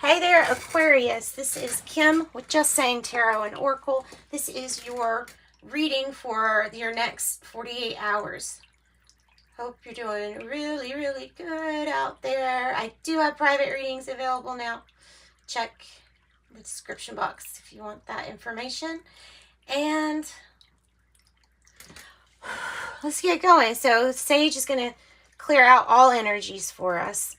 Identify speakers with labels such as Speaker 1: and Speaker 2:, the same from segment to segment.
Speaker 1: Hey there, Aquarius. This is Kim with Just Saying Tarot and Oracle. This is your reading for your next 48 hours. Hope you're doing really, really good out there. I do have private readings available now. Check the description box if you want that information. And let's get going. So Sage is going to clear out all energies for us.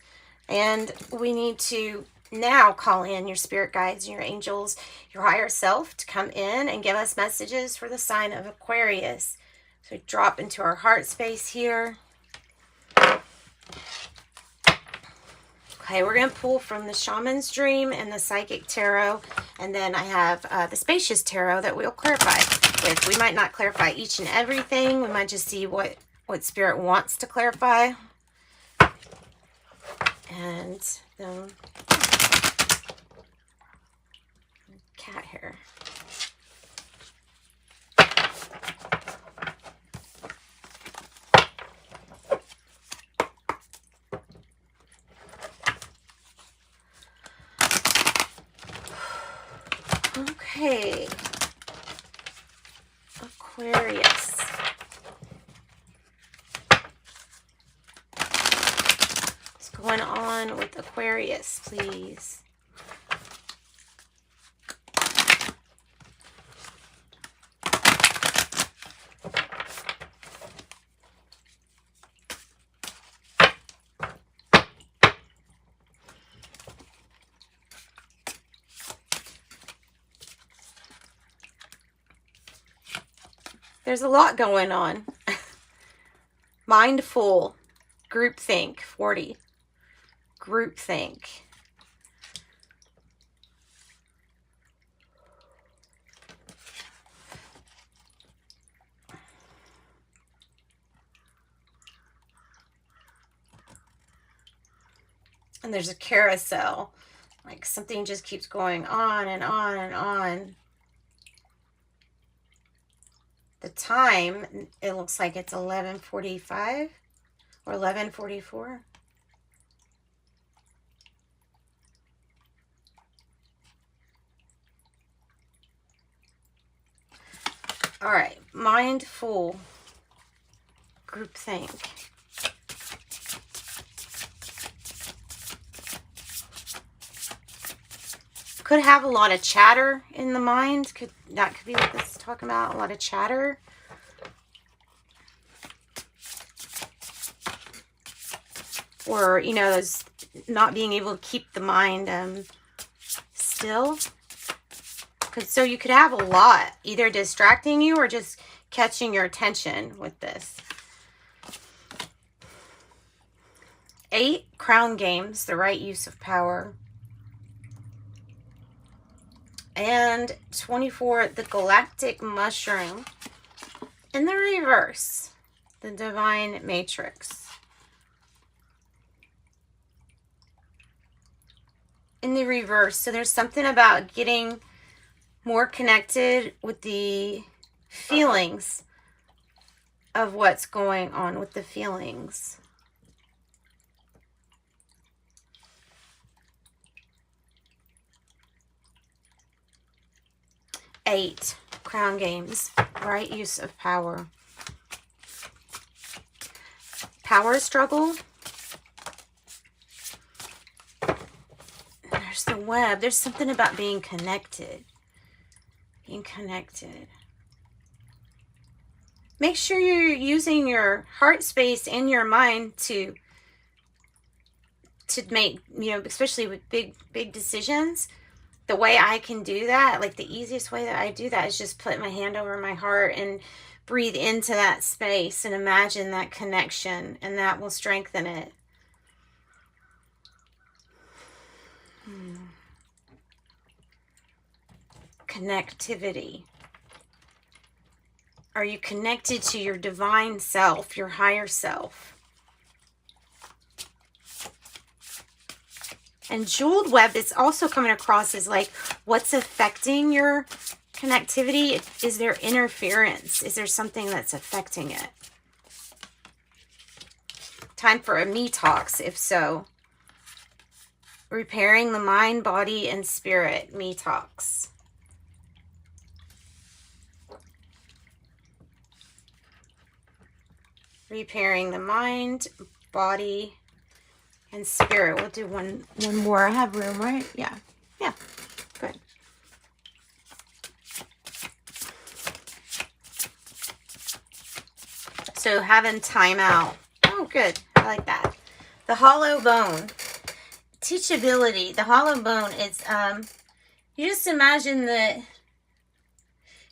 Speaker 1: And we need to now call in your spirit guides and your angels, your higher self, to come in and give us messages for the sign of Aquarius. So we drop into our heart space here. Okay, we're going to pull from the Shaman's Dream and the Psychic Tarot. And then I have the Spacious Tarot that we'll clarify with. We might not clarify each and everything. We might just see what Spirit wants to clarify. And then cat hair. Okay. Aquarius. What's going on with Aquarius, please? There's a lot going on. Mindful. Groupthink. 40. Groupthink. And there's a carousel. Like something just keeps going on and on and on. The time, it looks like it's 11:45 or 11:44. All right, mindful groupthink. Could have a lot of chatter in the mind. That could be what this is talking about. A lot of chatter. Or, you know, those not being able to keep the mind still. So you could have a lot either distracting you or just catching your attention with this. 8, crown games, the right use of power. And 24, the galactic mushroom. In the reverse, the divine matrix. In the reverse, so there's something about getting more connected with the feelings of what's going on with the feelings. Eight, crown games, right use of power. Power struggle. There's the web. There's something about being connected. Being connected. Make sure you're using your heart space and your mind to make, you know, especially with big decisions. The way I can do that, like the easiest way that I do that is just put my hand over my heart and breathe into that space and imagine that connection, and that will strengthen it. Connectivity. Are you connected to your divine self, your higher self? And jeweled web is also coming across as like, what's affecting your connectivity? Is there interference? Is there something that's affecting it? Time for a me talks, if so. repairing the mind, body, and spirit. Me talks. Repairing the mind, body, and spirit. We'll do one more. I have room, right? Yeah. Yeah. Good. So having time out. Oh, good. I like that. The hollow bone. Teachability. The hollow bone is, you just imagine that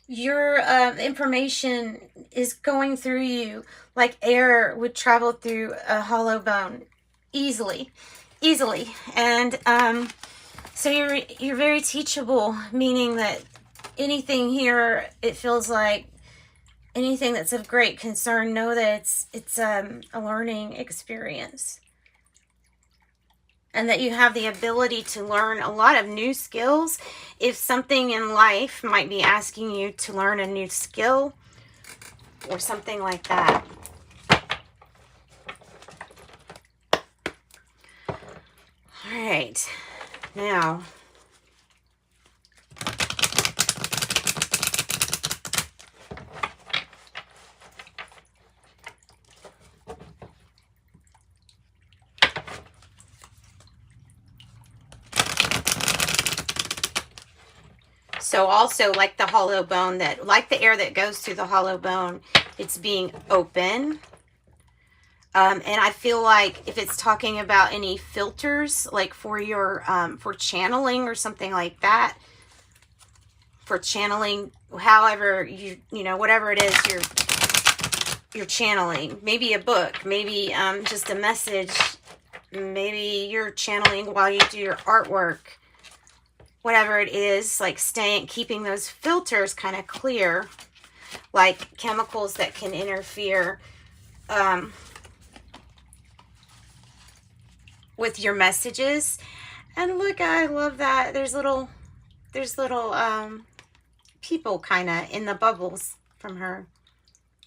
Speaker 1: your information is going through you like air would travel through a hollow bone easily. And so you're very teachable, meaning that anything here, it feels like anything that's of great concern, know that it's a learning experience. And that you have the ability to learn a lot of new skills. If something in life might be asking you to learn a new skill or something like that. All right, now so also like the hollow bone, that like the air that goes through the hollow bone, it's being open. And I feel like if it's talking about any filters, like for your, for channeling or something like that, for channeling, however you know, whatever it is you're channeling, maybe a book, maybe just a message, maybe you're channeling while you do your artwork, whatever it is, like keeping those filters kind of clear, like chemicals that can interfere with your messages. And look, I love that there's little people kind of in the bubbles from her.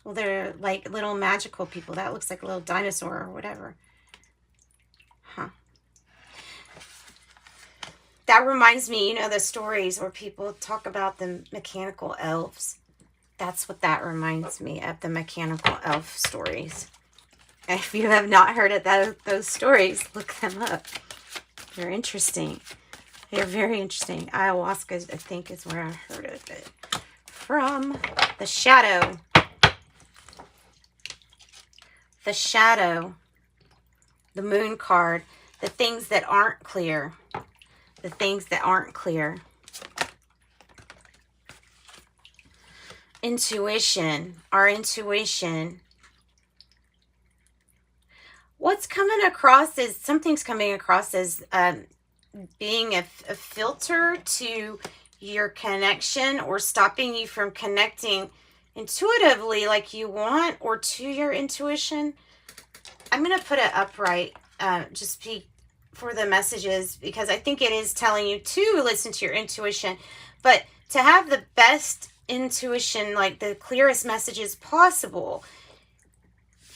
Speaker 1: Well, they're like little magical people. That looks like a little dinosaur or whatever. Huh. That reminds me, you know, the stories where people talk about the mechanical elves. That's what that reminds me of, the mechanical elf stories. If you have not heard of those stories, look them up. They're interesting. They're very interesting. Ayahuasca, I think, is where I heard of it from. The shadow. The shadow. The moon card. The things that aren't clear. The things that aren't clear. Intuition. Our intuition. What's coming across is, something's coming across as being a filter to your connection, or stopping you from connecting intuitively like you want, or to your intuition. I'm going to put it upright just for the messages, because I think it is telling you to listen to your intuition, but to have the best intuition, like the clearest messages possible,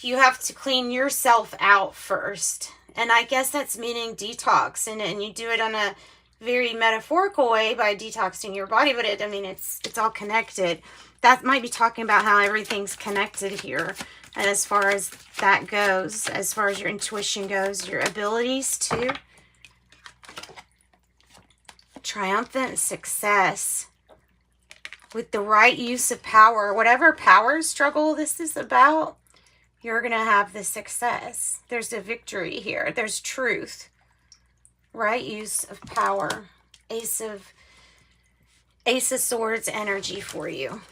Speaker 1: you have to clean yourself out first. And I guess that's meaning detox. And you do it on a very metaphorical way by detoxing your body. But it's all connected. That might be talking about how everything's connected here. And as far as that goes, as far as your intuition goes, your abilities to triumphant success with the right use of power, whatever power struggle this is about, you're going to have the success. There's a victory here. There's truth. Right use of power. Ace of Swords energy for you.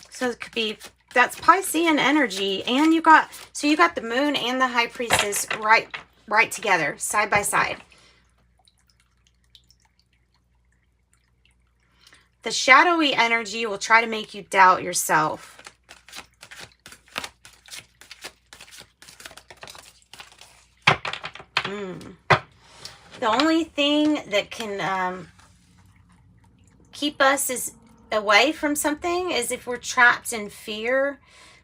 Speaker 1: So it could be, that's Piscean energy. And you got the moon and the high priestess right together, side by side. The shadowy energy will try to make you doubt yourself. The only thing that can keep us away from something is if we're trapped in fear.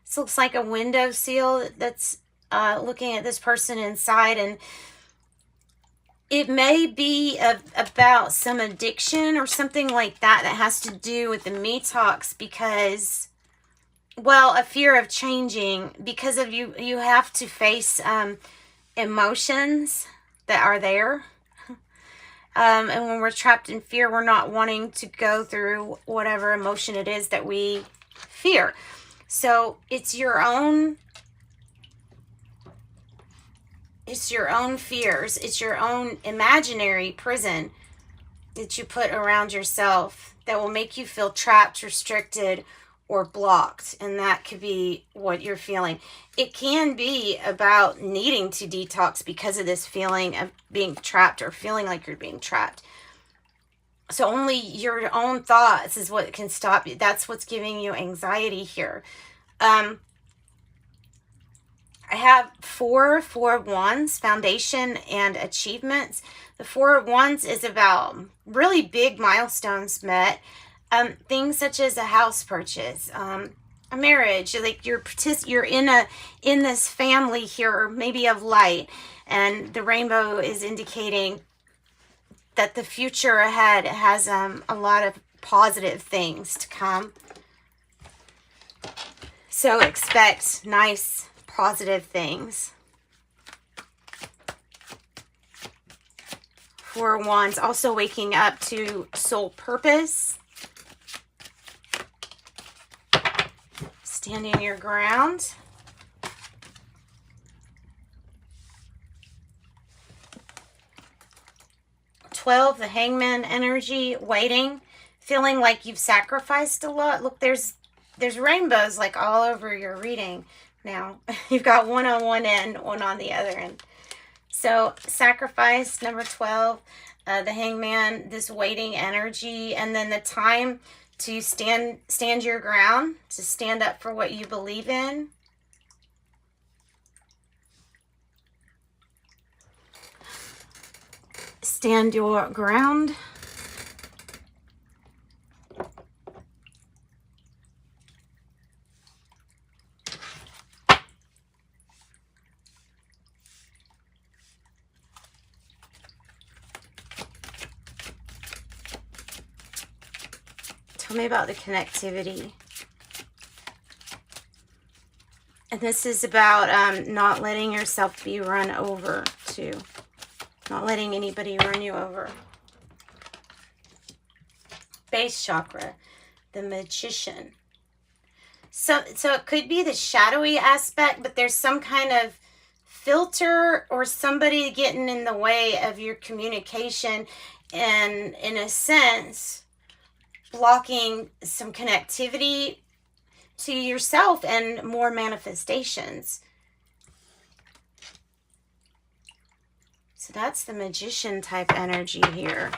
Speaker 1: This looks like a window sill that's looking at this person inside, and it may be about some addiction or something like that that has to do with the me talks, because, well, a fear of changing, because of you have to face emotions that are there. And when we're trapped in fear, we're not wanting to go through whatever emotion it is that we fear. So it's your own fears. It's your own imaginary prison that you put around yourself that will make you feel trapped, restricted, or blocked. And that could be what you're feeling. It can be about needing to detox because of this feeling of being trapped or feeling like you're being trapped. So only your own thoughts is what can stop you. That's what's giving you anxiety here. I have four of Wands, foundation and achievements. The Four of Wands is about really big milestones met. Things such as a house purchase, a marriage, like you're in this family here, maybe of light, and the rainbow is indicating that the future ahead has a lot of positive things to come. So expect nice, positive things. Four of Wands, also waking up to soul purpose. Standing your ground. The Hangman energy, waiting, feeling like you've sacrificed a lot. Look, there's rainbows like all over your reading now. You've got one on one end, one on the other end. So sacrifice, number 12, the Hangman, this waiting energy, and then the time to stand your ground, to stand up for what you believe in. Stand your ground. Tell me about the connectivity. And this is about not letting yourself be run over too. Not letting anybody run you over. Base chakra, the Magician. So it could be the shadowy aspect, but there's some kind of filter or somebody getting in the way of your communication, and in a sense blocking some connectivity to yourself and more manifestations. So that's the Magician type energy here.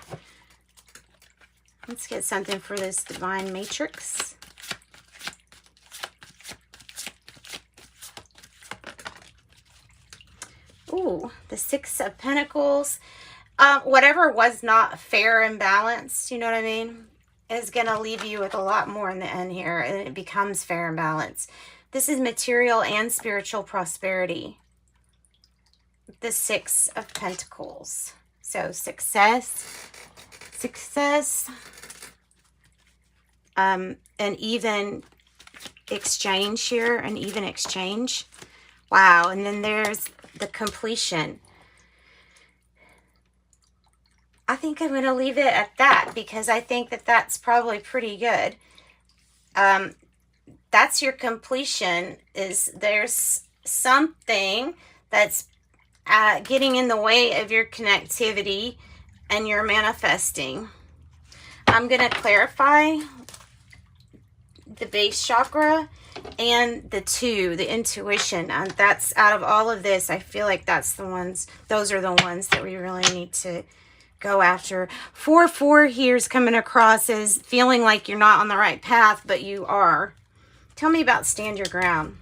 Speaker 1: Let's get something for this Divine Matrix. Ooh, the Six of Pentacles. Whatever was not fair and balanced, you know what I mean, is going to leave you with a lot more in the end here, and it becomes fair and balanced. This is material and spiritual prosperity. The Six of Pentacles. So success, an even exchange here, an even exchange. Wow, and then there's the completion. I think I'm going to leave it at that, because I think that that's probably pretty good. That's your completion. Is there's something that's getting in the way of your connectivity and your manifesting. I'm going to clarify the base chakra and the two, the intuition. And that's, out of all of this, I feel like that's the ones, those are the ones that we really need to go after. 4-4 here is coming across as feeling like you're not on the right path, but you are. Tell me about stand your ground.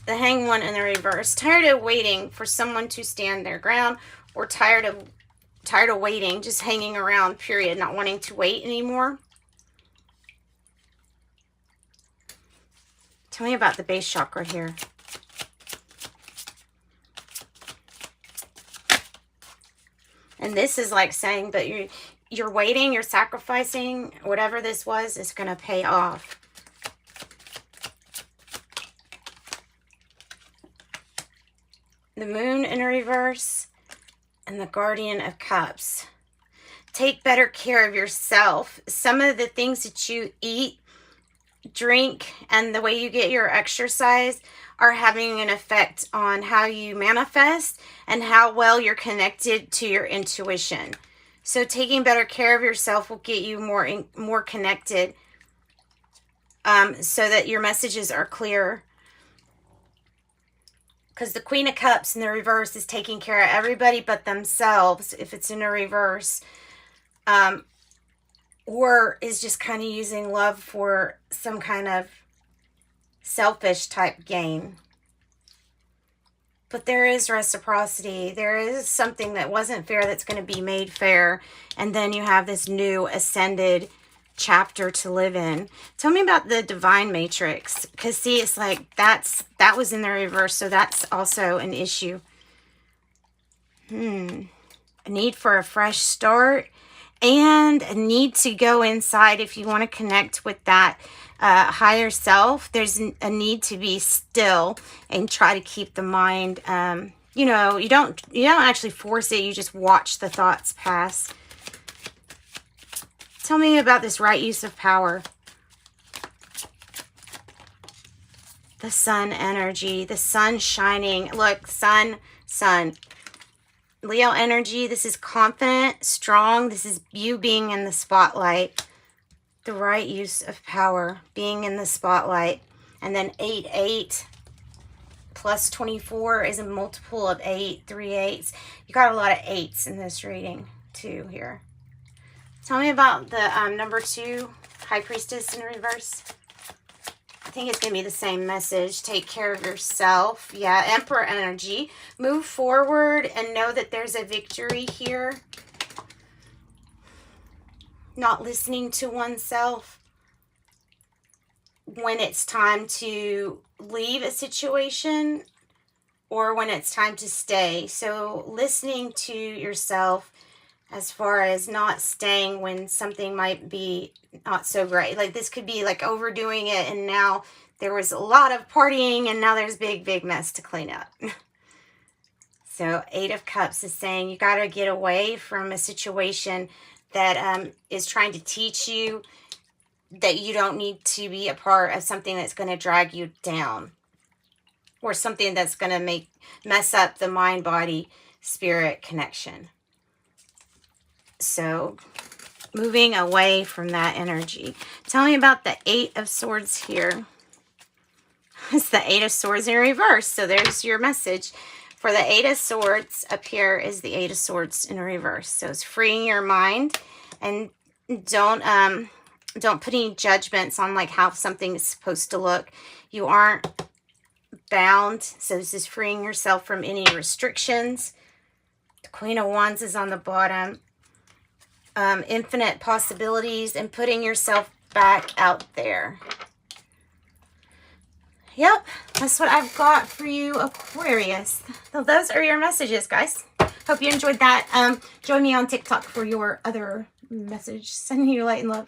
Speaker 1: The Hanged One in the reverse. Tired of waiting for someone to stand their ground, or tired of waiting, just hanging around, period, not wanting to wait anymore. Tell me about the base chakra here. And this is like saying, but you're waiting, you're sacrificing, whatever this was is going to pay off. The Moon in reverse and the Guardian of Cups. Take better care of yourself. Some of the things that you eat, drink, and the way you get your exercise are having an effect on how you manifest and how well you're connected to your intuition. So taking better care of yourself will get you more connected, so that your messages are clear. Because the Queen of Cups in the reverse is taking care of everybody but themselves, if it's in a reverse. Or is just kind of using love for some kind of selfish type gain. But there is reciprocity. There is something that wasn't fair that's going to be made fair. And then you have this new ascended chapter to live in. Tell me about the divine matrix. Because see, it's like that was in the reverse. So that's also an issue. A need for a fresh start. And a need to go inside if you want to connect with that higher self. There's a need to be still and try to keep the mind, you know, you don't actually force it. You just watch the thoughts pass. Tell me about this right use of power. The sun energy, the sun shining. Look, sun. Leo energy, this is confident, strong. This is you being in the spotlight. The right use of power, being in the spotlight. And then 8 plus 24 is a multiple of 8, 3 8s. You got a lot of 8s in this reading too here. Tell me about the number 2, High Priestess in reverse. I think it's going to be the same message. Take care of yourself. Yeah, Emperor energy. Move forward and know that there's a victory here. Not listening to oneself when it's time to leave a situation or when it's time to stay. So listening to yourself as far as not staying when something might be not so great. Like this could be like overdoing it and now there was a lot of partying and now there's big mess to clean up. So 8 of Cups is saying you got to get away from a situation that is trying to teach you that you don't need to be a part of something that's going to drag you down. Or something that's going to mess up the mind-body-spirit connection. So, moving away from that energy. Tell me about the 8 of Swords here. It's the 8 of Swords in reverse. So, there's your message. For the 8 of Swords, up here is the 8 of Swords in reverse. So, it's freeing your mind. And don't put any judgments on like how something is supposed to look. You aren't bound. So, this is freeing yourself from any restrictions. The Queen of Wands is on the bottom. Infinite possibilities and putting yourself back out there. Yep, that's what I've got for you, Aquarius. So those are your messages, guys. Hope you enjoyed that. Join me on TikTok for your other message. Sending you light and love.